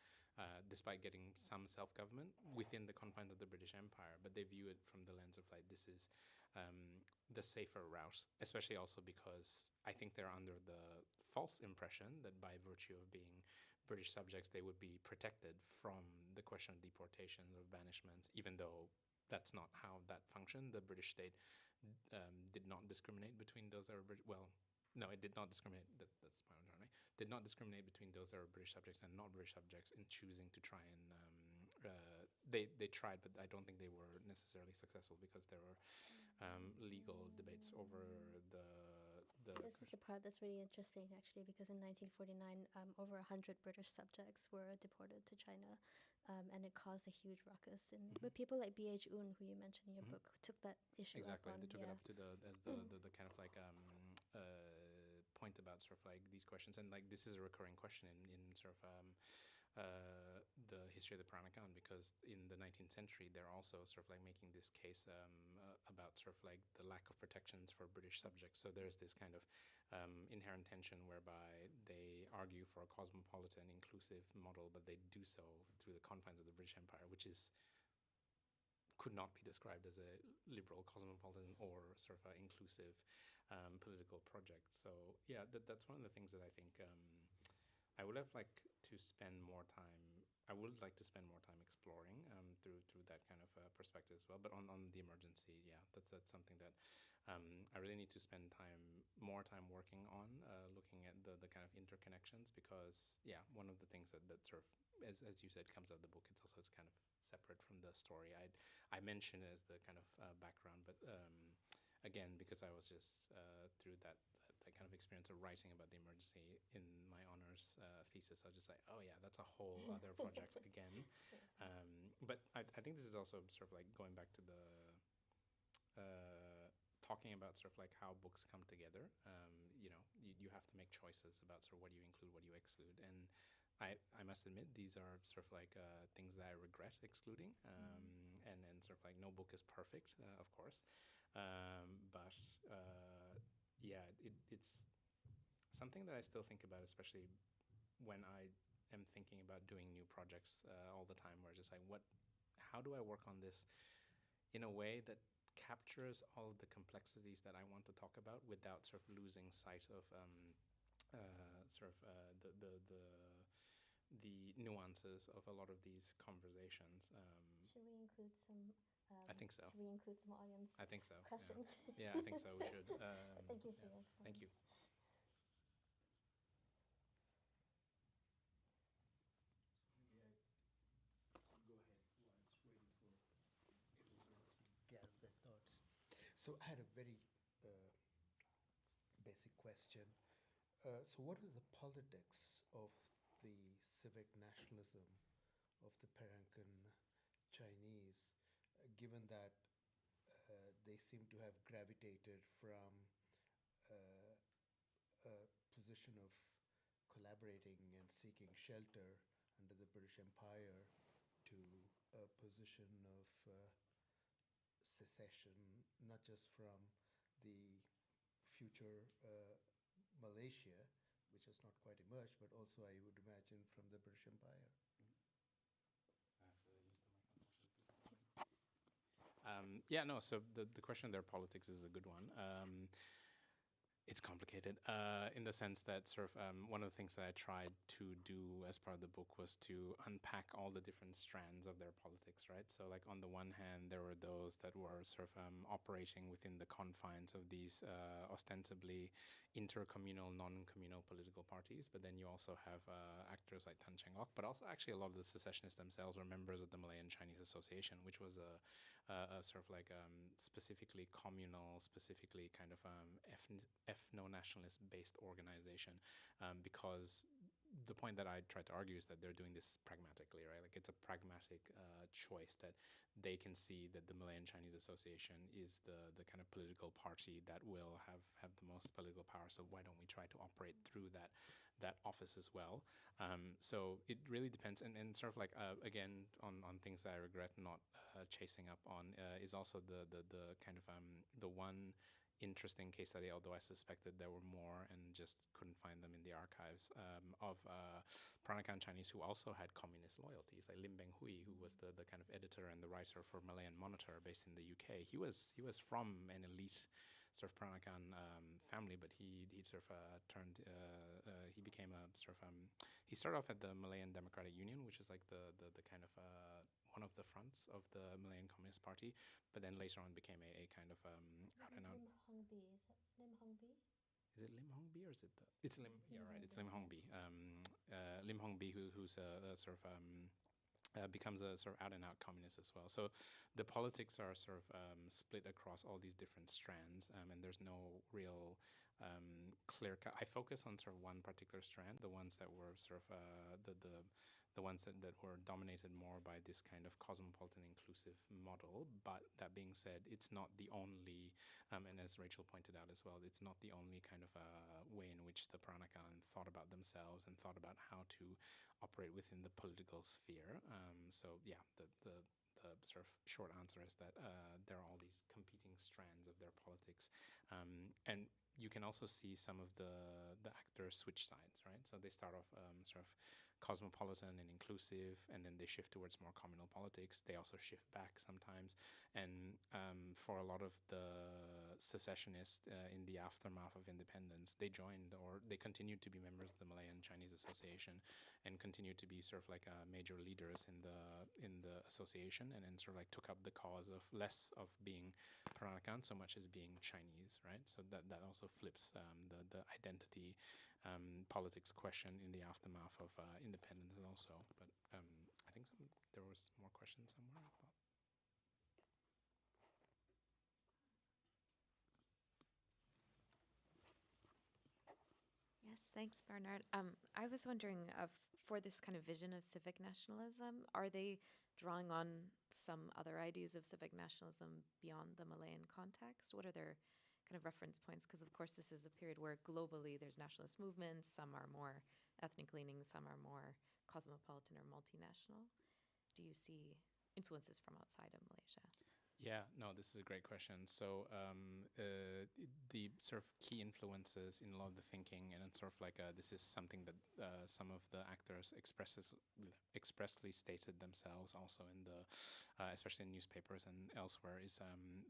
despite getting some self-government within the confines of the British Empire, but they view it from the lens of like, this is the safer route, especially also because I think they're under the false impression that by virtue of being British subjects, they would be protected from the question of deportation or banishments, even though that's not how that functioned. The British state did not discriminate between those that were well, no, it did not discriminate. That's my own right. Did not discriminate between those that were British subjects and not British subjects in choosing to try and they tried, but I don't think they were necessarily successful, because there were legal debates over the. This is the part that's really interesting, actually, because in 1949, over 100 British subjects were deported to China, and it caused a huge ruckus. But people like B.H. Un, who you mentioned in your book, took that issue exactly. up on. They took it up to the kind of like point about sort of like these questions, and like this is a recurring question in sort of the history of the Peranakan, because in the 19th century they're also sort of like making this case about sort of like the lack of protections for British subjects. So there's this kind of inherent tension whereby they argue for a cosmopolitan, inclusive model, but they do so through the confines of the British Empire, which could not be described as a liberal, cosmopolitan, or sort of inclusive political project. So yeah, that's one of the things that I think I would have liked to spend more time. I would like to spend more time exploring through that kind of perspective as well. But on the emergency, yeah, that's something that I really need to spend more time working on, looking at the kind of interconnections, because yeah, one of the things that sort of, as you said, comes out of the book, it's kind of separate from the story. I mention it as the kind of background, but again, because I was just through that kind of experience of writing about the emergency in my honors thesis, I was just like, oh yeah, that's a whole other project again. But I think this is also sort of like going back to the talking about sort of like how books come together. You know, you have to make choices choices about sort of what you include, what you exclude. And I must admit, these are sort of like things that I regret excluding. And sort of like no book is perfect, of course. But yeah, it's something that I still think about, especially when I am thinking about doing new projects all the time, where just like, how do I work on this in a way that captures all of the complexities that I want to talk about without sort of losing sight of the nuances of a lot of these conversations. Should we include some? I think so. Should we include some audience? I think so. Questions. Yeah, I think so. We should. Thank you for your. Thank you. Gather their thoughts. So I had a very basic question. So what was the politics of the civic nationalism of the Peranakan Chinese, given that they seem to have gravitated from a position of collaborating and seeking shelter under the British Empire to a position of secession, not just from the future Malaysia, which has not quite emerged, but also, I would imagine, from the British Empire. Yeah, no, so the question of their politics is a good one. It's complicated in the sense that sort of one of the things that I tried to do as part of the book was to unpack all the different strands of their politics, right? So like on the one hand, there were those that were sort of operating within the confines of these ostensibly intercommunal, non-communal political parties, but then you also have actors like Tan Cheng Lock, but also actually a lot of the secessionists themselves were members of the Malayan Chinese Association, which was a sort of like specifically communal, specifically kind of ethno-nationalist based organization, because the point that I try to argue is that they're doing this pragmatically, right? Like it's a pragmatic choice that they can see that the Malayan Chinese Association is the kind of political party that will have the most political power. So why don't we try to operate through that office as well? So it really depends, and sort of like again on things that I regret not chasing up on is also the kind of the one interesting case study, although I suspected there were more and just couldn't find them in the archives, of Peranakan Chinese who also had communist loyalties, like Lim Beng Hui, who was the kind of editor and the writer for Malayan Monitor based in the UK. He was from an elite sort of Peranakan family, but he sort of he became a sort of he started off at the Malayan Democratic Union, which is like the kind of one of the fronts of the Malayan Communist Party, but then later on became a kind of out and out. Lim Hongbi, is it Lim Hongbi? Is it Lim Hongbi or is it it's Lim? Yeah, right. It's Lim Hongbi. Lim Hongbi, who's a sort of becomes a sort of out and out communist as well. So the politics are sort of split across all these different strands, and there's no real clear cut. I focus on sort of one particular strand, the ones that were sort of the ones that were dominated more by this kind of cosmopolitan inclusive model. But that being said, it's not the only, and as Rachel pointed out as well, it's not the only kind of way in which the Peranakan thought about themselves and thought about how to operate within the political sphere. So yeah, the sort of short answer is that there are all these competing strands of their politics, and you can also see some of the actors switch sides, right? So they start off sort of cosmopolitan and inclusive, and then they shift towards more communal politics. They also shift back sometimes, and for a lot of the secessionists in the aftermath of independence, they joined or they continued to be members of the Malayan Chinese Association and continued to be sort of like major leaders in the association, and then sort of like took up the cause of less of being Peranakan so much as being Chinese, right? So that also flips the identity politics question in the aftermath of independence also. But I think there was more questions somewhere, I thought. Yes, thanks, Bernard. I was wondering, for this kind of vision of civic nationalism, are they drawing on some other ideas of civic nationalism beyond the Malayan context? What are their kind of reference points? Because of course this is a period where globally there's nationalist movements. Some are more ethnic leaning, some are more cosmopolitan or multinational. Do you see influences from outside of Malaysia? Yeah, no, this is a great question. So the sort of key influences in a lot of the thinking, and it's sort of like this is something that some of the actors expressly stated themselves, also in the, especially in newspapers and elsewhere, is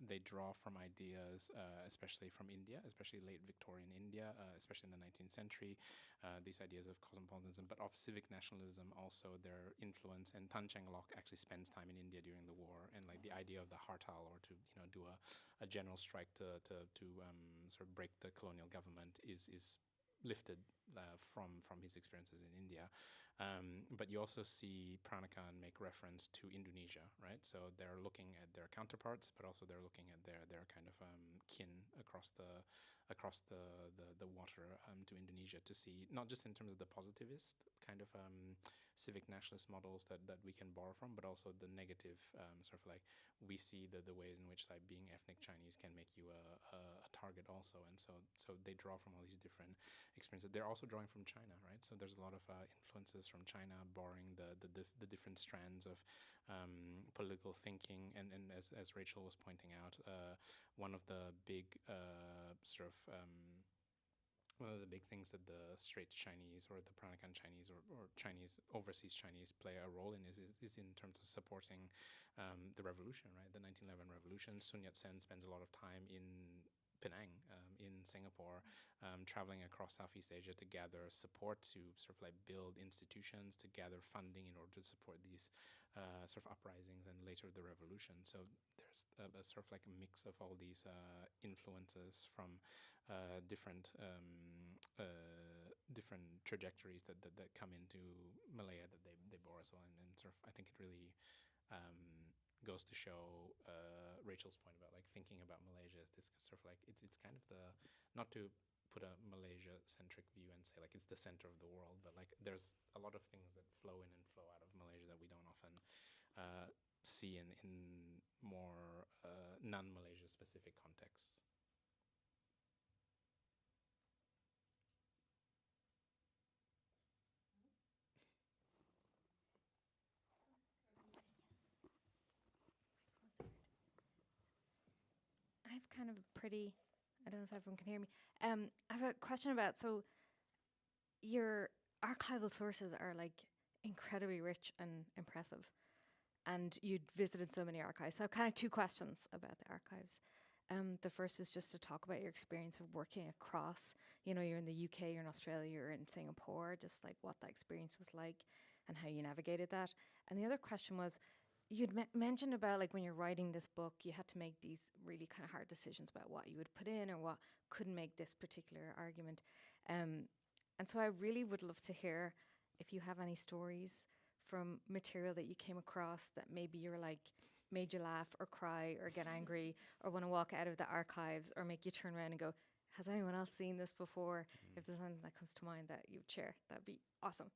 they draw from ideas, especially from India, especially late Victorian India, especially in the 19th century, these ideas of cosmopolitanism, but of civic nationalism also, their influence. And Tan Cheng Lock actually spends time in India during the war, and like the idea of the hartal, or to do a general strike to sort of break the colonial government is lifted from his experiences in India. But you also see Peranakan make reference to Indonesia, right? So they're looking at their counterparts, but also they're looking at their kind of kin across the water to Indonesia, to see not just in terms of the positivist kind of civic nationalist models that we can borrow from, but also the negative sort of like, we see the ways in which like being ethnic Chinese can make you a target also. And so they draw from all these different experiences. They're also drawing from China, right? So there's a lot of influences from China, borrowing the different strands of political thinking. And as Rachel was pointing out, one of the big one of the big things that the Straits Chinese or the Peranakan Chinese or Chinese, overseas Chinese play a role in is in terms of supporting the revolution, right? The 1911 revolution. Sun Yat-sen spends a lot of time in Penang, in Singapore, traveling across Southeast Asia to gather support, to sort of like build institutions, to gather funding in order to support these sort of uprisings and later the revolution. So there's a sort of like a mix of all these influences from different trajectories that come into Malaya that they bore as well. And sort of, I think it really goes to show Rachel's point about like thinking about Malaysia as this sort of like, it's kind of the, not to put a Malaysia-centric view and say like it's the center of the world, but like there's a lot of things that flow in and flow out of Malaysia that we don't often see in more non-Malaysia specific contexts. I have kind of a pretty, I don't know if everyone can hear me. I have a question about, so your archival sources are like incredibly rich and impressive, and you'd visited so many archives. So I have kind of two questions about the archives. The first is just to talk about your experience of working across, you're in the UK, you're in Australia, you're in Singapore, just like what that experience was like and how you navigated that. And the other question was, you'd mentioned about like when you're writing this book, you had to make these really kind of hard decisions about what you would put in or what couldn't make this particular argument. And so I really would love to hear if you have any stories from material that you came across that maybe you're like, made you laugh or cry or get angry or want to walk out of the archives or make you turn around and go, has anyone else seen this before? If there's anything that comes to mind that you would share, that'd be awesome.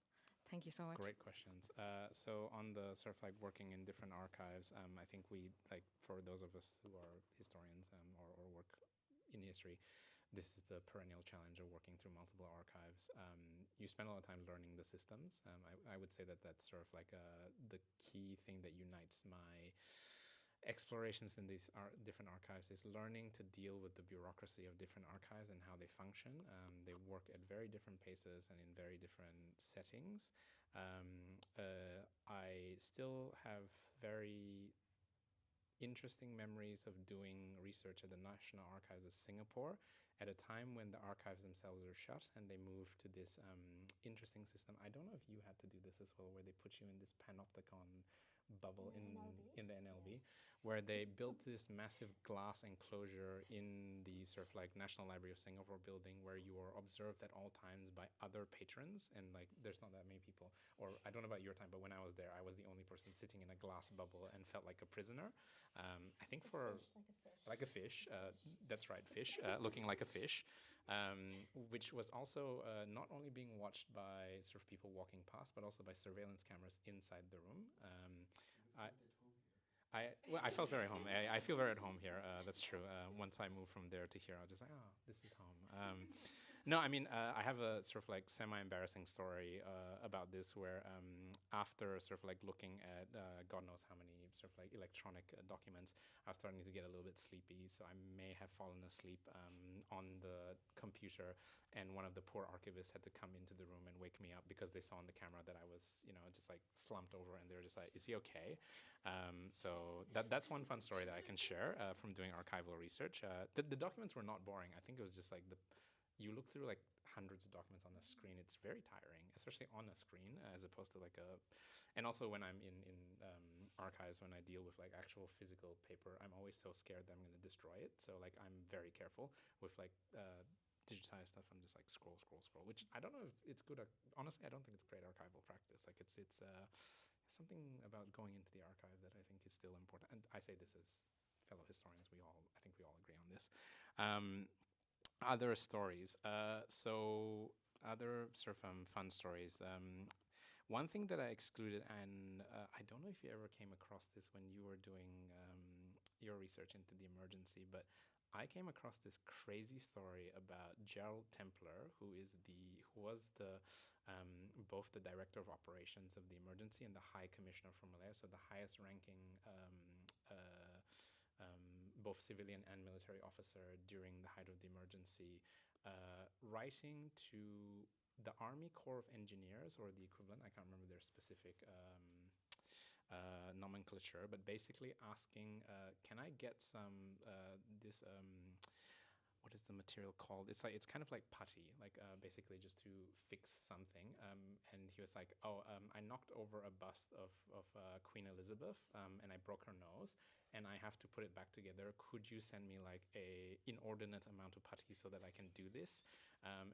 Thank you so much. Great questions. So on the sort of like working in different archives, I think we, like for those of us who are historians or work in history, this is the perennial challenge of working through multiple archives. You spend a lot of time learning the systems. I would say that that's sort of like the key thing that unites my explorations in these different archives is learning to deal with the bureaucracy of different archives and how they function. They work at very different paces and in very different settings. I still have very interesting memories of doing research at the National Archives of Singapore at a time when the archives themselves were shut and they moved to this interesting system. I don't know if you had to do this as well, where they put you in this panopticon bubble in the NLB, where they built this massive glass enclosure in the sort of like National Library of Singapore building, where you are observed at all times by other patrons, and like there's not that many people, or I don't know about your time, but when I was there, I was the only person sitting in a glass bubble and felt like a prisoner. I think like a fish, that's right, fish, looking like a fish, which was also not only being watched by sort of people walking past, but also by surveillance cameras inside the room. I felt very home. I feel very at home here. That's true. Once I moved from there to here, I was just like, oh, this is home. No, I mean, I have a sort of like semi-embarrassing story about this, where after sort of like looking at God knows how many sort of like electronic documents, I was starting to get a little bit sleepy. So I may have fallen asleep on the computer, and one of the poor archivists had to come into the room and wake me up because they saw on the camera that I was, just like slumped over, and they were just like, "Is he okay?" So that's one fun story that I can share from doing archival research. The documents were not boring. I think it was just like you look through like hundreds of documents on a screen. It's very tiring, especially on a screen, as opposed to like and also when I'm in archives, when I deal with like actual physical paper, I'm always so scared that I'm going to destroy it. So like I'm very careful with like digitized stuff. I'm just like scroll, which I don't know if it's good. Honestly, I don't think it's great archival practice. Like it's something about going into the archive that I think is still important. And I say this as fellow historians. I think we all agree on this. Other stories. So other sort of fun stories. One thing that I excluded, and I don't know if you ever came across this when you were doing your research into the emergency, but I came across this crazy story about Gerald Templer, who was both the director of operations of the emergency and the High Commissioner for Malaya, so the highest ranking both civilian and military officer during the height of the emergency, writing to the Army Corps of Engineers, or the equivalent. I can't remember their specific nomenclature, but basically asking, can I get some what is the material called? It's kind of like putty, like basically just to fix something. And he was like, "Oh, I knocked over a bust of Queen Elizabeth, and I broke her nose, and I have to put it back together. Could you send me like a inordinate amount of putty so that I can do this?"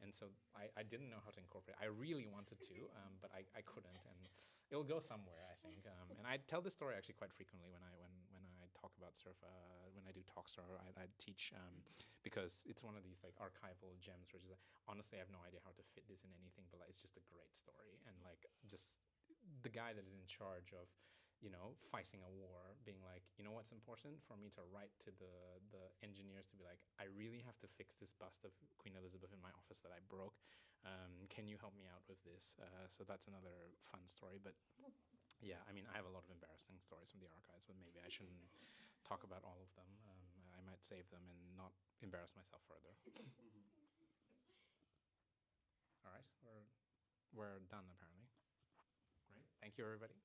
And so I didn't know how to incorporate. I really wanted to, but I couldn't, and it'll go somewhere, I think. And I tell this story actually quite frequently when I talk about sort of when I do talks, or I teach, because it's one of these like archival gems where just like, honestly, I have no idea how to fit this in anything, but like, it's just a great story. And like just the guy that is in charge of fighting a war, being like, what's important for me to write to the engineers to be like, I really have to fix this bust of Queen Elizabeth in my office that I broke. Can you help me out with this? So that's another fun story. But yeah, I mean, I have a lot of embarrassing stories from the archives, but maybe I shouldn't talk about all of them. I might save them and not embarrass myself further. All right, we're done apparently. Great. Thank you, everybody.